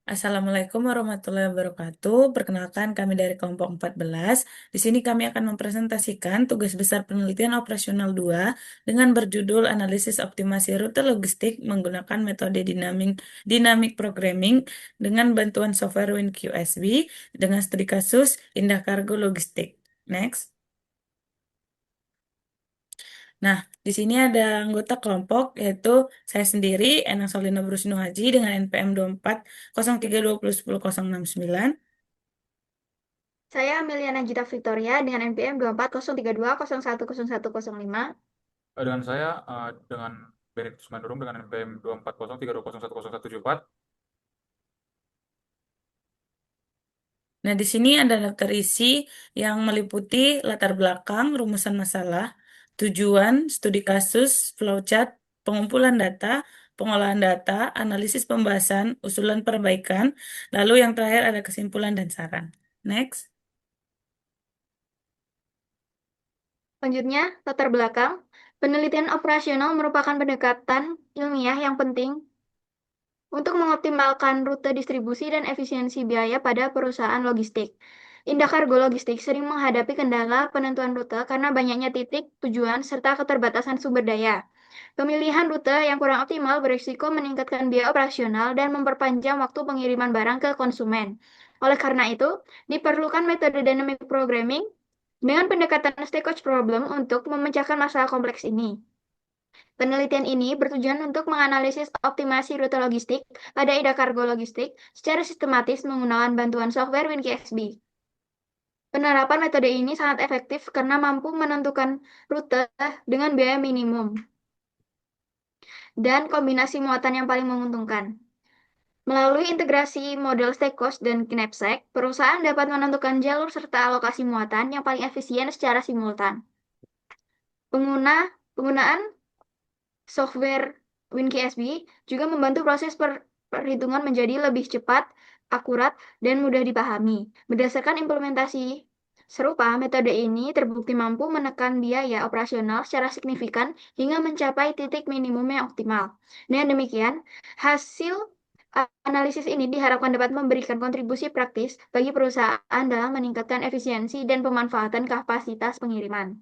Assalamualaikum warahmatullahi wabarakatuh. Perkenalkan kami dari kelompok 14. Di sini kami akan mempresentasikan tugas besar penelitian operasional 2 dengan berjudul Analisis Optimasi Rute Logistik menggunakan metode dynamic programming dengan bantuan software WinQSB dengan studi kasus Indah Kargo Logistik. Next. Nah, di sini ada anggota kelompok yaitu saya sendiri, Enang Solina Brusno Haji dengan NPM 240320101069. Saya Ameliana Gita Victoria dengan NPM 24032011010105. Dengan saya dengan Benedict Sumandurung dengan NPM 240320101074. Nah, di sini ada daftar isi yang meliputi latar belakang, rumusan masalah, tujuan, studi kasus, flowchart, pengumpulan data, pengolahan data, analisis pembahasan, usulan perbaikan, lalu yang terakhir ada kesimpulan dan saran. Next. Selanjutnya, latar belakang. Penelitian operasional merupakan pendekatan ilmiah yang penting untuk mengoptimalkan rute distribusi dan efisiensi biaya pada perusahaan logistik. Indah Kargo Logistik sering menghadapi kendala penentuan rute karena banyaknya titik tujuan serta keterbatasan sumber daya. Pemilihan rute yang kurang optimal berisiko meningkatkan biaya operasional dan memperpanjang waktu pengiriman barang ke konsumen. Oleh karena itu, diperlukan metode dynamic programming dengan pendekatan stage problem untuk memecahkan masalah kompleks ini. Penelitian ini bertujuan untuk menganalisis optimasi rute logistik pada Indah Kargo Logistik secara sistematis menggunakan bantuan software WinQXB. Penerapan metode ini sangat efektif karena mampu menentukan rute dengan biaya minimum dan kombinasi muatan yang paling menguntungkan. Melalui integrasi model Stekos dan Knapsack, perusahaan dapat menentukan jalur serta alokasi muatan yang paling efisien secara simultan. Penggunaan software WinQSB juga membantu proses perhitungan menjadi lebih cepat, akurat, dan mudah dipahami. Berdasarkan implementasi serupa, metode ini terbukti mampu menekan biaya operasional secara signifikan hingga mencapai titik minimum yang optimal. Dengan demikian, hasil analisis ini diharapkan dapat memberikan kontribusi praktis bagi perusahaan dalam meningkatkan efisiensi dan pemanfaatan kapasitas pengiriman.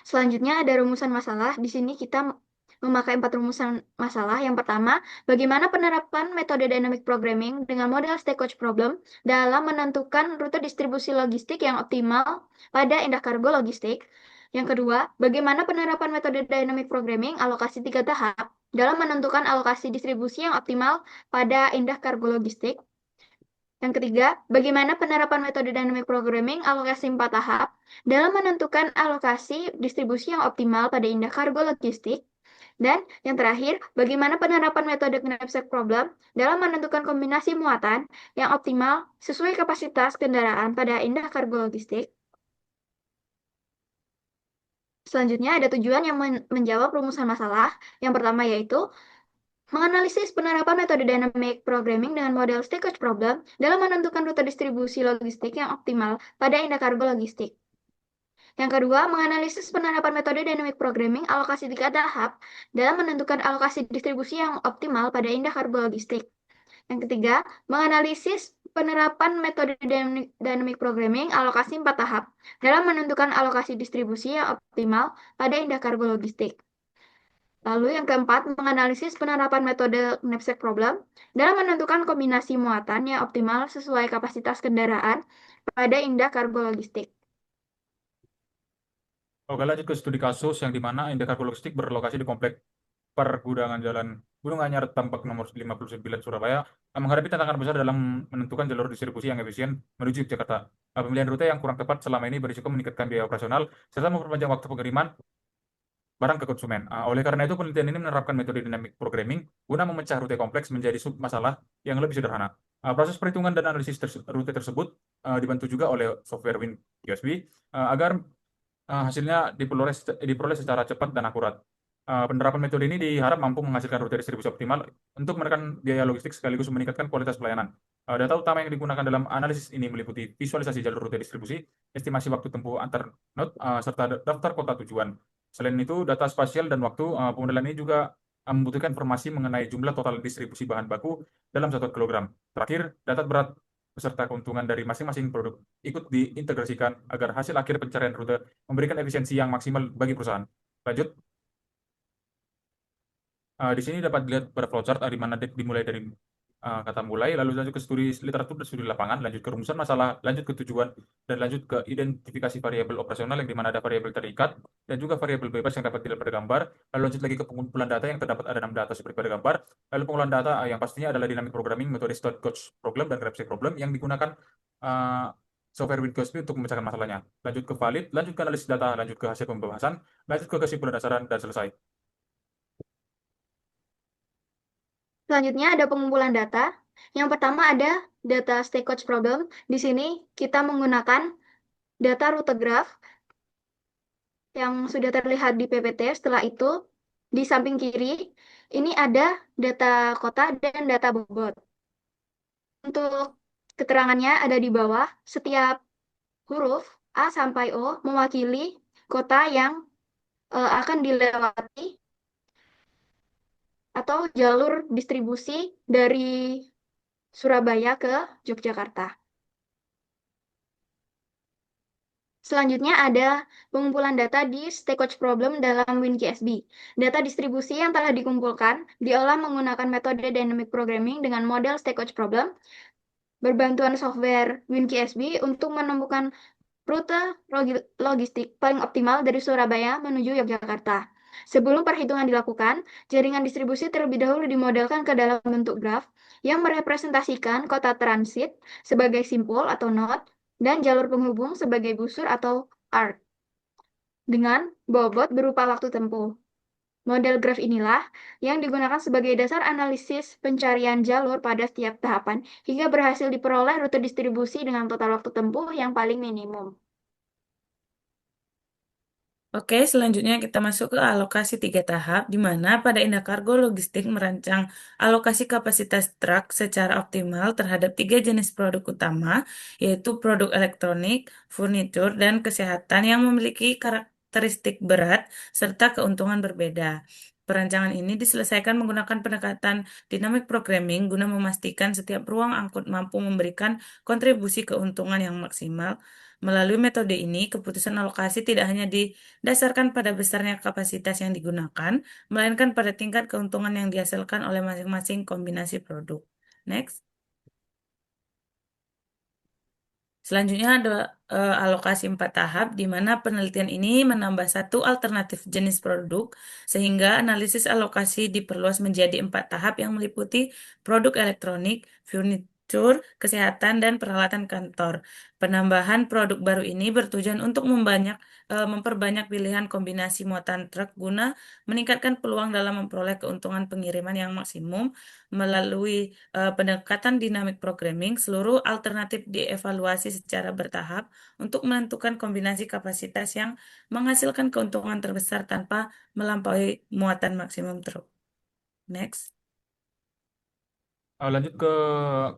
Selanjutnya ada rumusan masalah. Di sini kita memakai 4 rumusan masalah. Yang pertama, bagaimana penerapan metode dynamic programming dengan model stage problem dalam menentukan rute distribusi logistik yang optimal pada Indah Kargo Logistik. Yang kedua, bagaimana penerapan metode dynamic programming alokasi 3 tahap dalam menentukan alokasi distribusi yang optimal pada Indah Kargo Logistik. Yang ketiga, bagaimana penerapan metode dynamic programming alokasi 4 tahap dalam menentukan alokasi distribusi yang optimal pada Indah Kargo Logistik. Dan yang terakhir, bagaimana penerapan metode knapsack problem dalam menentukan kombinasi muatan yang optimal sesuai kapasitas kendaraan pada Indah Kargo Logistik. Selanjutnya ada tujuan yang menjawab rumusan masalah. Yang pertama yaitu menganalisis penerapan metode dynamic programming dengan model stage problem dalam menentukan rute distribusi logistik yang optimal pada Indah Kargo Logistik. Yang kedua, menganalisis penerapan metode dynamic programming alokasi 3 tahap dalam menentukan alokasi distribusi yang optimal pada Indah Kargo Logistik. Yang ketiga, menganalisis penerapan metode dynamic programming alokasi 4 tahap dalam menentukan alokasi distribusi yang optimal pada Indah Kargo Logistik. Lalu yang keempat, menganalisis penerapan metode knapsack problem dalam menentukan kombinasi muatan yang optimal sesuai kapasitas kendaraan pada Indah Kargo Logistik. Oke, lanjut ke studi kasus yang dimana Indah Kargo Logistik berlokasi di komplek pergudangan Jalan Gunung Anyar Tampak nomor 59 Surabaya menghadapi tantangan besar dalam menentukan jalur distribusi yang efisien menuju Jakarta. Pemilihan rute yang kurang tepat selama ini berisiko meningkatkan biaya operasional serta memperpanjang waktu pengiriman barang ke konsumen. Oleh karena itu, penelitian ini menerapkan metode dynamic programming guna memecah rute kompleks menjadi sub masalah yang lebih sederhana. Proses perhitungan dan analisis rute tersebut dibantu juga oleh software WinQSB agar hasilnya diperoleh secara cepat dan akurat. Penerapan metode ini diharap mampu menghasilkan rute distribusi optimal untuk menekan biaya logistik sekaligus meningkatkan kualitas pelayanan. Data utama yang digunakan dalam analisis ini meliputi visualisasi jalur rute distribusi, estimasi waktu tempuh antar node, serta daftar kota tujuan. Selain itu, data spasial dan waktu, pemodelan ini juga membutuhkan informasi mengenai jumlah total distribusi bahan baku dalam 1 kilogram. Terakhir, data berat beserta keuntungan dari masing-masing produk ikut diintegrasikan agar hasil akhir pencarian rute memberikan efisiensi yang maksimal bagi perusahaan. Lanjut. Di sini dapat dilihat pada flowchart di mana dimulai dari kata mulai, lalu lanjut ke studi literatur dan studi lapangan, lanjut ke rumusan masalah, lanjut ke tujuan, dan lanjut ke identifikasi variabel operasional yang dimana ada variabel terikat dan juga variabel bebas yang dapat dilihat pada gambar, lalu lanjut lagi ke pengumpulan data yang terdapat ada 6 data seperti pada gambar, lalu pengumpulan data yang pastinya adalah dynamic programming, metode Stoichkos problem dan Krebs problem yang digunakan uh, software Winkowski untuk memecahkan masalahnya. Lanjut ke valid, lanjut ke analisis data, lanjut ke hasil pembahasan, lanjut ke kesimpulan dasaran, dan selesai. Selanjutnya ada pengumpulan data. Yang pertama ada data stakeholder problem. Di sini kita menggunakan data rute graph yang sudah terlihat di PPT. Setelah itu, di samping kiri, ini ada data kota dan data bobot. Untuk keterangannya ada di bawah, setiap huruf A sampai O mewakili kota yang akan dilewati atau jalur distribusi dari Surabaya ke Yogyakarta. Selanjutnya ada pengumpulan data di stakeholder problem dalam WinKSB. Data distribusi yang telah dikumpulkan diolah menggunakan metode dynamic programming dengan model stakeholder problem berbantuan software WinKSB untuk menemukan rute logistik paling optimal dari Surabaya menuju Yogyakarta. Sebelum perhitungan dilakukan, jaringan distribusi terlebih dahulu dimodelkan ke dalam bentuk graf yang merepresentasikan kota transit sebagai simpul atau node dan jalur penghubung sebagai busur atau arc dengan bobot berupa waktu tempuh. Model graf inilah yang digunakan sebagai dasar analisis pencarian jalur pada setiap tahapan hingga berhasil diperoleh rute distribusi dengan total waktu tempuh yang paling minimum. Oke, selanjutnya kita masuk ke alokasi 3 tahap, di mana pada Indakargo Logistik merancang alokasi kapasitas truk secara optimal terhadap 3 jenis produk utama, yaitu produk elektronik, furnitur, dan kesehatan yang memiliki karakteristik berat serta keuntungan berbeda. Perancangan ini diselesaikan menggunakan pendekatan dynamic programming guna memastikan setiap ruang angkut mampu memberikan kontribusi keuntungan yang maksimal. Melalui metode ini, keputusan alokasi tidak hanya didasarkan pada besarnya kapasitas yang digunakan, melainkan pada tingkat keuntungan yang dihasilkan oleh masing-masing kombinasi produk. Next. Selanjutnya ada alokasi 4 tahap, di mana penelitian ini menambah satu alternatif jenis produk, sehingga analisis alokasi diperluas menjadi 4 tahap yang meliputi produk elektronik, furnitur, kesehatan, dan peralatan kantor. Penambahan produk baru ini bertujuan untuk memperbanyak pilihan kombinasi muatan truk guna meningkatkan peluang dalam memperoleh keuntungan pengiriman yang maksimum melalui pendekatan dynamic programming. Seluruh alternatif dievaluasi secara bertahap untuk menentukan kombinasi kapasitas yang menghasilkan keuntungan terbesar tanpa melampaui muatan maksimum truk. Next. Lanjut ke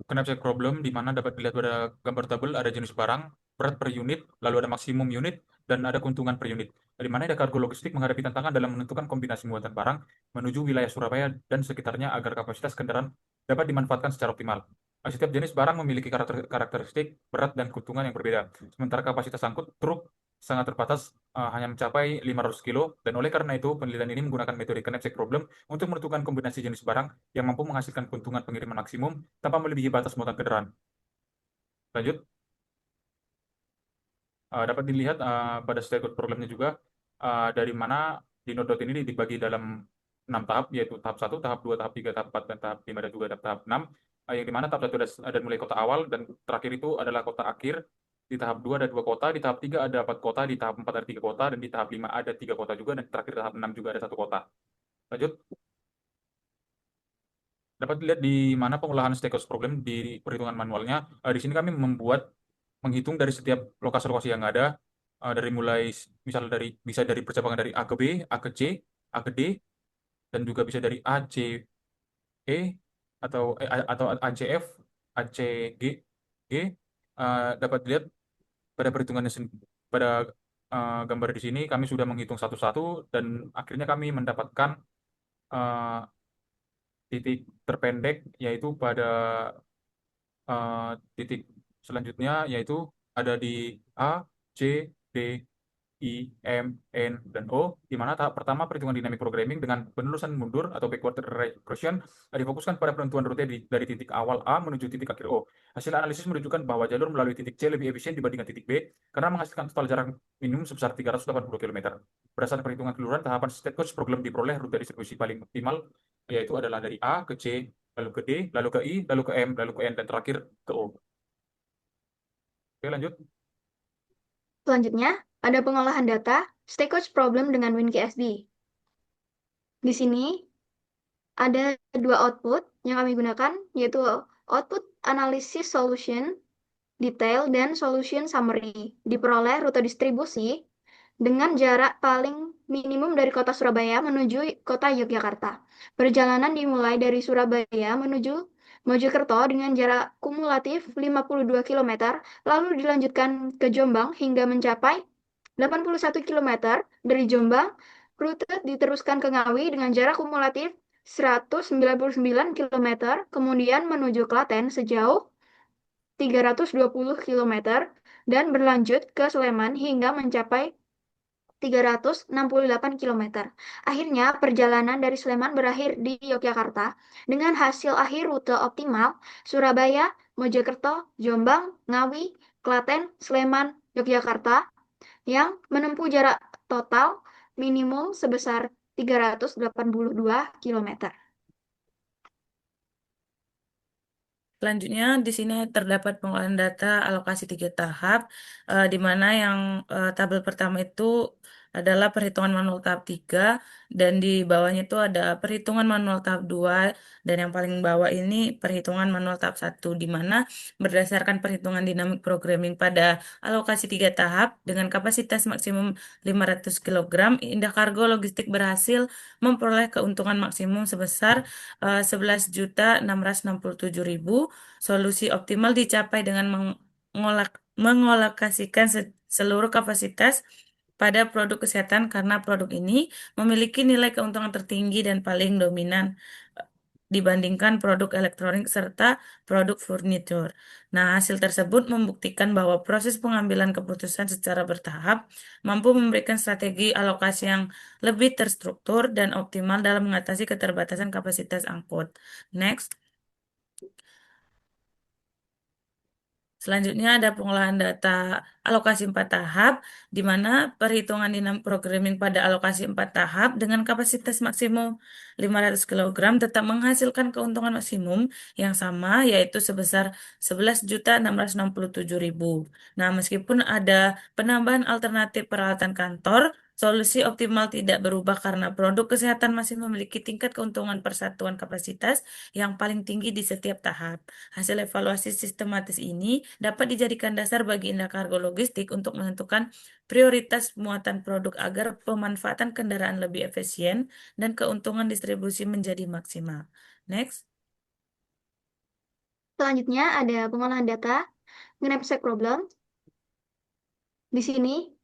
knapsack problem, di mana dapat dilihat pada gambar tabel ada jenis barang, berat per unit, lalu ada maksimum unit, dan ada keuntungan per unit. Di mana ada kargo logistik menghadapi tantangan dalam menentukan kombinasi muatan barang menuju wilayah Surabaya dan sekitarnya agar kapasitas kendaraan dapat dimanfaatkan secara optimal. Setiap jenis barang memiliki karakteristik, berat, dan keuntungan yang berbeda. Sementara kapasitas angkut truk sangat terbatas, hanya mencapai 500 kilo, dan oleh karena itu penelitian ini menggunakan metode knapsack problem untuk menentukan kombinasi jenis barang yang mampu menghasilkan keuntungan pengiriman maksimum tanpa melebihi batas muatan kendaraan. Lanjut. Dapat dilihat pada stakeholder programnya juga dari mana di Node ini dibagi dalam 6 tahap, yaitu tahap 1, tahap 2, tahap 3, tahap 4, dan tahap 5, dan juga tahap 6. Yang dimana tahap 1 ada mulai kota awal, dan terakhir itu adalah kota akhir. Di tahap 2 ada 2 kota, di tahap 3 ada 4 kota, di tahap 4 ada 3 kota, dan di tahap 5 ada 3 kota juga, dan terakhir tahap 6 juga ada 1 kota. Lanjut. Dapat dilihat di mana pengolahan stakeholder problem di perhitungan manualnya. Di sini kami menghitung dari setiap lokasi-lokasi yang ada, dari mulai misalnya bisa dari percabangan dari A ke B, A ke C, A ke D, dan juga bisa dari A, C, E, atau ACF, ACG, G. Dapat dilihat pada perhitungannya pada gambar di sini kami sudah menghitung satu-satu dan akhirnya kami mendapatkan eh, titik terpendek yaitu pada titik selanjutnya yaitu ada di A, C, D, I, M, N, dan O, di mana tahap pertama perhitungan dinamik programming dengan penelusuran mundur atau backward regression difokuskan pada penentuan rute dari titik awal A menuju titik akhir O. Hasil analisis menunjukkan bahwa jalur melalui titik C lebih efisien dibandingkan titik B karena menghasilkan total jarak minimum sebesar 380 km. Berdasarkan perhitungan keseluruhan, tahapan status problem diperoleh rute distribusi paling optimal, yaitu adalah dari A ke C, lalu ke D, lalu ke I, lalu ke M, lalu ke N, dan terakhir ke O. Oke, lanjut. Selanjutnya, ada pengolahan data stakeholder problem dengan WinKSB. Di sini ada dua output yang kami gunakan, yaitu output analysis solution detail dan solution summary. Diperoleh rute distribusi dengan jarak paling minimum dari kota Surabaya menuju kota Yogyakarta. Perjalanan dimulai dari Surabaya menuju Mojokerto dengan jarak kumulatif 52 km, lalu dilanjutkan ke Jombang hingga mencapai 81 km. Dari Jombang, rute diteruskan ke Ngawi dengan jarak kumulatif 199 km, kemudian menuju Klaten sejauh 320 km dan berlanjut ke Sleman hingga mencapai 368 km. Akhirnya, perjalanan dari Sleman berakhir di Yogyakarta dengan hasil akhir rute optimal Surabaya, Mojokerto, Jombang, Ngawi, Klaten, Sleman, Yogyakarta yang menempuh jarak total minimum sebesar 382 km. Selanjutnya, di sini terdapat pengolahan data alokasi 3 tahap, di mana yang tabel pertama itu adalah perhitungan manual tahap 3, dan di bawahnya itu ada perhitungan manual tahap 2, dan yang paling bawah ini perhitungan manual tahap 1, di mana berdasarkan perhitungan dinamik programming pada alokasi 3 tahap dengan kapasitas maksimum 500 kg, Indah Kargo Logistik berhasil memperoleh keuntungan maksimum sebesar 11.667.000. Solusi optimal dicapai dengan mengolokasikan seluruh kapasitas pada produk kesehatan karena produk ini memiliki nilai keuntungan tertinggi dan paling dominan dibandingkan produk elektronik serta produk furniture. Nah, hasil tersebut membuktikan bahwa proses pengambilan keputusan secara bertahap mampu memberikan strategi alokasi yang lebih terstruktur dan optimal dalam mengatasi keterbatasan kapasitas angkut. Next. Selanjutnya ada pengolahan data alokasi 4 tahap, di mana perhitungan dinamik programming pada alokasi 4 tahap dengan kapasitas maksimum 500 kg tetap menghasilkan keuntungan maksimum yang sama, yaitu sebesar 11.667.000. Nah, meskipun ada penambahan alternatif peralatan kantor, solusi optimal tidak berubah karena produk kesehatan masih memiliki tingkat keuntungan persatuan kapasitas yang paling tinggi di setiap tahap. Hasil evaluasi sistematis ini dapat dijadikan dasar bagi Indah Kargo Logistik untuk menentukan prioritas muatan produk agar pemanfaatan kendaraan lebih efisien dan keuntungan distribusi menjadi maksimal. Next. Selanjutnya ada pengolahan data knapsack problem. Di sini,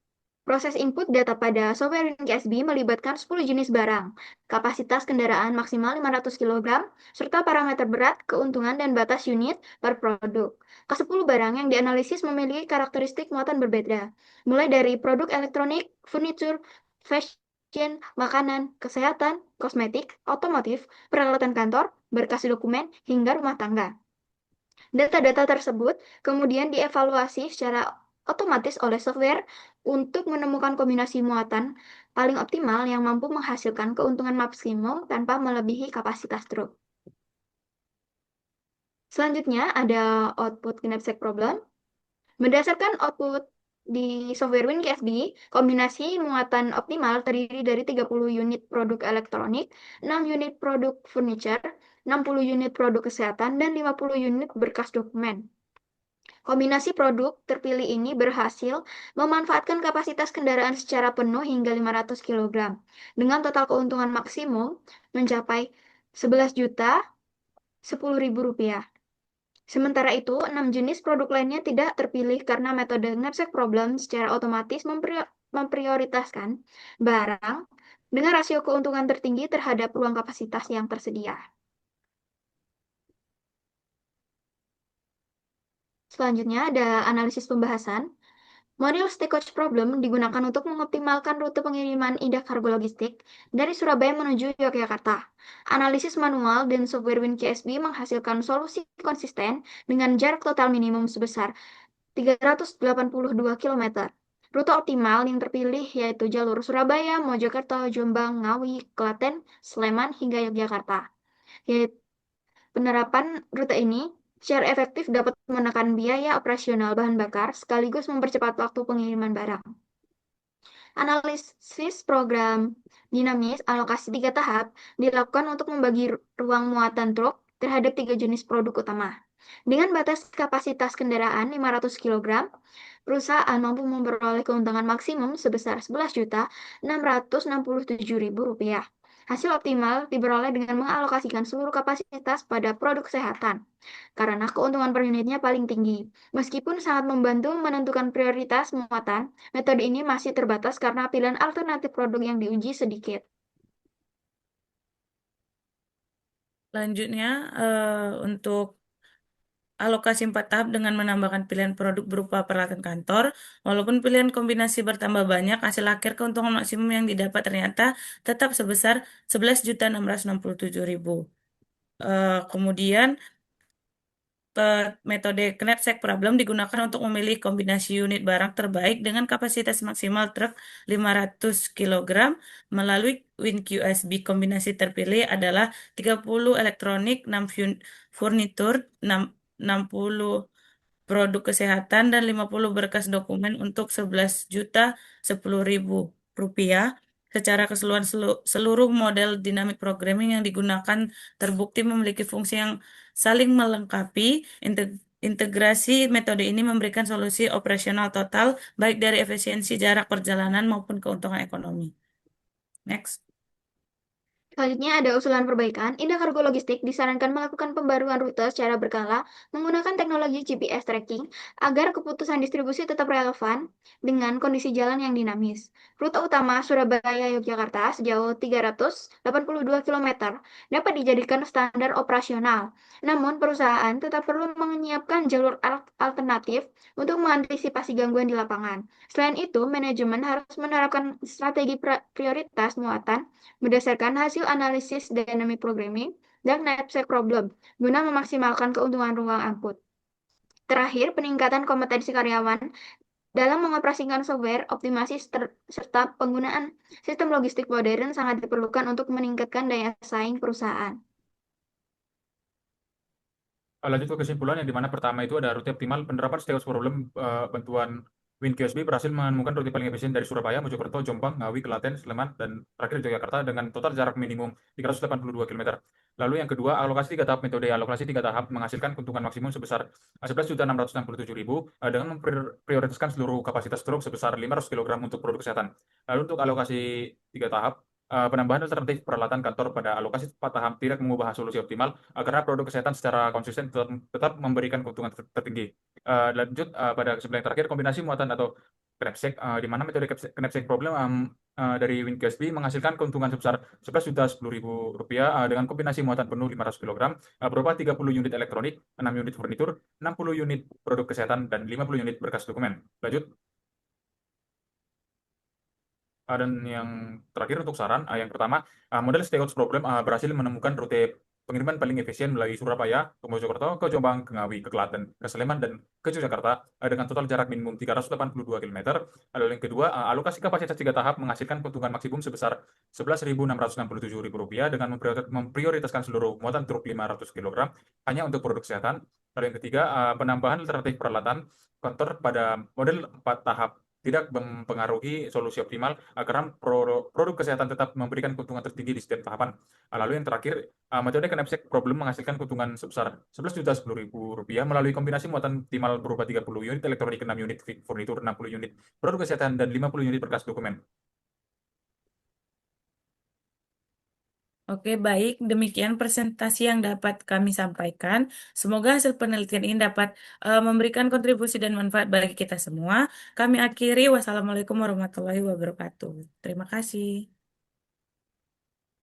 proses input data pada software WinKSB melibatkan 10 jenis barang, kapasitas kendaraan maksimal 500 kg, serta parameter berat, keuntungan, dan batas unit per produk. Ke-10 barang yang dianalisis memiliki karakteristik muatan berbeda, mulai dari produk elektronik, furniture, fashion, makanan, kesehatan, kosmetik, otomotif, peralatan kantor, berkas dokumen, hingga rumah tangga. Data-data tersebut kemudian dievaluasi secara otomatis oleh software untuk menemukan kombinasi muatan paling optimal yang mampu menghasilkan keuntungan maksimum tanpa melebihi kapasitas truk. Selanjutnya ada output knapsack problem. Berdasarkan output di software WinKSB, kombinasi muatan optimal terdiri dari 30 unit produk elektronik, 6 unit produk furniture, 60 unit produk kesehatan, dan 50 unit berkas dokumen. Kombinasi produk terpilih ini berhasil memanfaatkan kapasitas kendaraan secara penuh hingga 500 kg, dengan total keuntungan maksimum mencapai 11.010.000 rupiah. Sementara itu, 6 jenis produk lainnya tidak terpilih karena metode knapsack problem secara otomatis memprioritaskan barang dengan rasio keuntungan tertinggi terhadap ruang kapasitas yang tersedia. Selanjutnya ada analisis pembahasan. Model Stackage Problem digunakan untuk mengoptimalkan rute pengiriman Indah Kargo Logistik dari Surabaya menuju Yogyakarta. Analisis manual dan software WinQSB menghasilkan solusi konsisten dengan jarak total minimum sebesar 382 km. Rute optimal yang terpilih yaitu jalur Surabaya, Mojokerto, Jombang, Ngawi, Klaten, Sleman, hingga Yogyakarta. Yaitu penerapan rute ini secara efektif dapat menekan biaya operasional bahan bakar sekaligus mempercepat waktu pengiriman barang. Analisis program dinamis alokasi 3 tahap dilakukan untuk membagi ruang muatan truk terhadap 3 jenis produk utama. Dengan batas kapasitas kendaraan 500 kg, perusahaan mampu memperoleh keuntungan maksimum sebesar Rp11.667.000. Hasil optimal diperoleh dengan mengalokasikan seluruh kapasitas pada produk kesehatan, karena keuntungan per unitnya paling tinggi. Meskipun sangat membantu menentukan prioritas muatan, metode ini masih terbatas karena pilihan alternatif produk yang diuji sedikit. Selanjutnya, untuk alokasi 4 tahap dengan menambahkan pilihan produk berupa peralatan kantor, walaupun pilihan kombinasi bertambah banyak, hasil akhir keuntungan maksimum yang didapat ternyata tetap sebesar 11.667.000. Kemudian metode knapsack problem digunakan untuk memilih kombinasi unit barang terbaik dengan kapasitas maksimal truk 500 kg melalui WinQSB. Kombinasi terpilih adalah 30 elektronik, 6 furnitur, 60 produk kesehatan, dan 50 berkas dokumen untuk 11.010.000 rupiah. Secara keseluruhan seluruh model dynamic programming yang digunakan terbukti memiliki fungsi yang saling melengkapi. Integrasi metode ini memberikan solusi operasional total baik dari efisiensi jarak perjalanan maupun keuntungan ekonomi. Next. Selanjutnya ada usulan perbaikan. Indah Kargo Logistik disarankan melakukan pembaruan rute secara berkala menggunakan teknologi GPS tracking agar keputusan distribusi tetap relevan dengan kondisi jalan yang dinamis. Rute utama Surabaya-Yogyakarta sejauh 382 km dapat dijadikan standar operasional. Namun, perusahaan tetap perlu menyiapkan jalur alternatif untuk mengantisipasi gangguan di lapangan. Selain itu, manajemen harus menerapkan strategi prioritas muatan berdasarkan hasil analisis dynamic programming dan knapsack problem guna memaksimalkan keuntungan ruang angkut. Terakhir, peningkatan kompetensi karyawan dalam mengoperasikan software optimasi serta penggunaan sistem logistik modern sangat diperlukan untuk meningkatkan daya saing perusahaan. Lanjut ke kesimpulan yang dimana pertama itu ada rute optimal penerapan status problem bantuan WinQSB berhasil menemukan rute paling efisien dari Surabaya, Mojokerto, Jombang, Ngawi, Klaten, Sleman, dan terakhir Yogyakarta dengan total jarak minimum 382 km. Lalu yang kedua, alokasi 3 tahap metode alokasi 3 tahap menghasilkan keuntungan maksimum sebesar 11.667.000 dengan memprioritaskan seluruh kapasitas truk sebesar 500 kg untuk produk kesehatan. Lalu untuk alokasi 3 tahap, penambahan alternatif peralatan kantor pada alokasi 4 tahap tidak mengubah solusi optimal karena produk kesehatan secara konsisten tetap memberikan keuntungan tertinggi. Lanjut pada kesimpulan yang terakhir, kombinasi muatan atau knapsack, di mana metode knapsack problem dari WinQSB menghasilkan keuntungan sebesar 11.010.000 rupiah dengan kombinasi muatan penuh 500 kg berupa 30 unit elektronik, 6 unit furnitur, 60 unit produk kesehatan, dan 50 unit berkas dokumen. Lanjut. Dan yang terakhir untuk saran, yang pertama, model Stakeholders Problem berhasil menemukan rute pengiriman paling efisien melalui Surabaya, ke Mojokerto, ke Jombang, ke Ngawi, ke Klaten, ke Sleman, dan ke Yogyakarta dengan total jarak minimum 382 km. Lalu yang kedua, alokasi kapasitas 3 tahap menghasilkan keuntungan maksimum sebesar Rp11.667.000 dengan memprioritaskan seluruh muatan truk 500 kg hanya untuk produk kesehatan. Lalu yang ketiga, penambahan alternatif peralatan kantor pada model 4 tahap tidak mempengaruhi solusi optimal karena produk kesehatan tetap memberikan keuntungan tertinggi di setiap tahapan. Lalu yang terakhir, metode knapsack problem menghasilkan keuntungan sebesar Rp11.010.000 melalui kombinasi muatan optimal berupa 30 unit elektronik, 6 unit furnitur, 60 unit produk kesehatan, dan 50 unit berkas dokumen. Oke, baik. Demikian presentasi yang dapat kami sampaikan. Semoga hasil penelitian ini dapat memberikan kontribusi dan manfaat bagi kita semua. Kami akhiri. Wassalamualaikum warahmatullahi wabarakatuh. Terima kasih.